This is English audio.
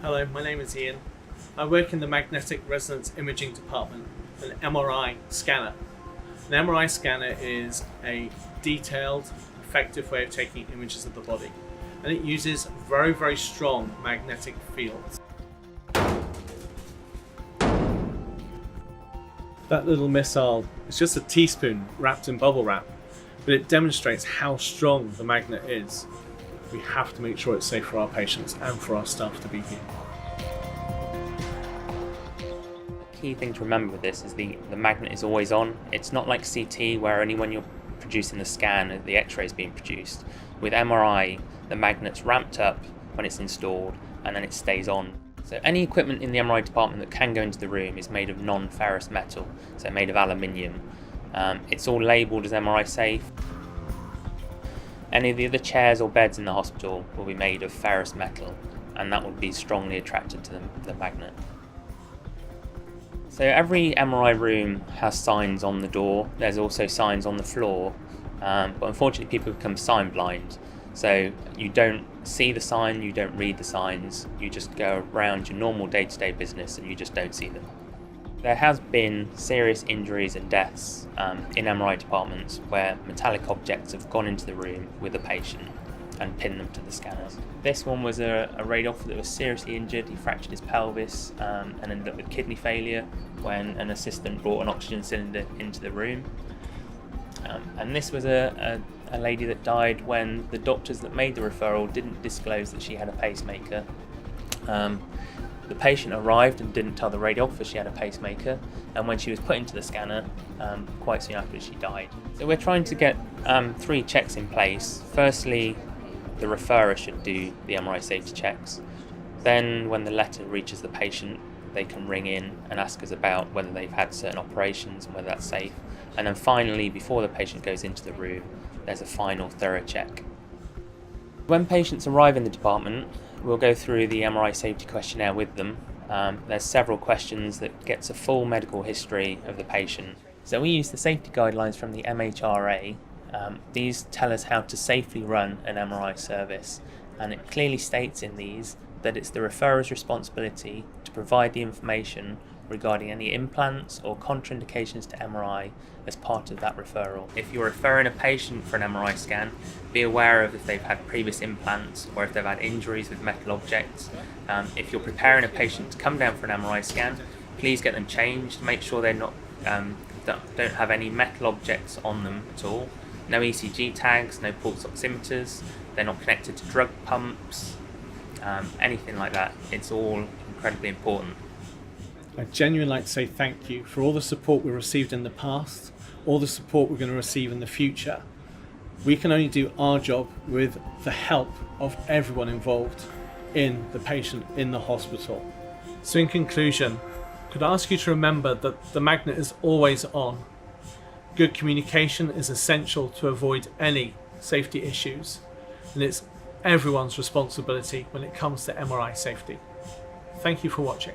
Hello, my name is Ian. I work in the Magnetic Resonance Imaging Department, an MRI scanner. An MRI scanner is a detailed, effective way of taking images of the body, and it uses very, very strong magnetic fields. That little missile is just a teaspoon wrapped in bubble wrap, but it demonstrates how strong the magnet is. We have to make sure it's safe for our patients and for our staff to be here. The key thing to remember with this is the magnet is always on. It's not like CT where only when you're producing the scan the X-ray is being produced. With MRI, the magnet's ramped up when it's installed and then it stays on. So any equipment in the MRI department that can go into the room is made of non-ferrous metal, so made of aluminium. It's all labelled as MRI safe. Any of the other chairs or beds in the hospital will be made of ferrous metal, and that will be strongly attracted to the magnet. So every MRI room has signs on the door. There's also signs on the floor, but unfortunately people become sign blind. So you don't see the sign, you don't read the signs, you just go around your normal day-to-day business and you just don't see them. There has been serious injuries and deaths in MRI departments where metallic objects have gone into the room with a patient and pinned them to the scanners. This one was a radiographer that was seriously injured. He fractured his pelvis and ended up with kidney failure when an assistant brought an oxygen cylinder into the room. And this was a lady that died when the doctors that made the referral didn't disclose that she had a pacemaker. The patient arrived and didn't tell the radiographer she had a pacemaker, and when she was put into the scanner, quite soon after she died. So we're trying to get 3 checks in place. Firstly, the referrer should do the MRI safety checks. Then when the letter reaches the patient, they can ring in and ask us about whether they've had certain operations and whether that's safe. And then finally, before the patient goes into the room, there's a final thorough check. When patients arrive in the department, we'll go through the MRI safety questionnaire with them. There's several questions that gets a full medical history of the patient. So we use the safety guidelines from the MHRA. These tell us how to safely run an MRI service, and it clearly states in these that it's the referrer's responsibility to provide the information regarding any implants or contraindications to MRI as part of that referral. If you're referring a patient for an MRI scan, be aware of if they've had previous implants or if they've had injuries with metal objects. If you're preparing a patient to come down for an MRI scan, please get them changed. Make sure they're not don't have any metal objects on them at all. No ECG tags, no pulse oximeters, they're not connected to drug pumps, anything like that. It's all incredibly important. I'd genuinely like to say thank you for all the support we received in the past, all the support we're going to receive in the future. We can only do our job with the help of everyone involved in the patient in the hospital. So in conclusion, could I ask you to remember that the magnet is always on. Good communication is essential to avoid any safety issues, and it's everyone's responsibility when it comes to MRI safety. Thank you for watching.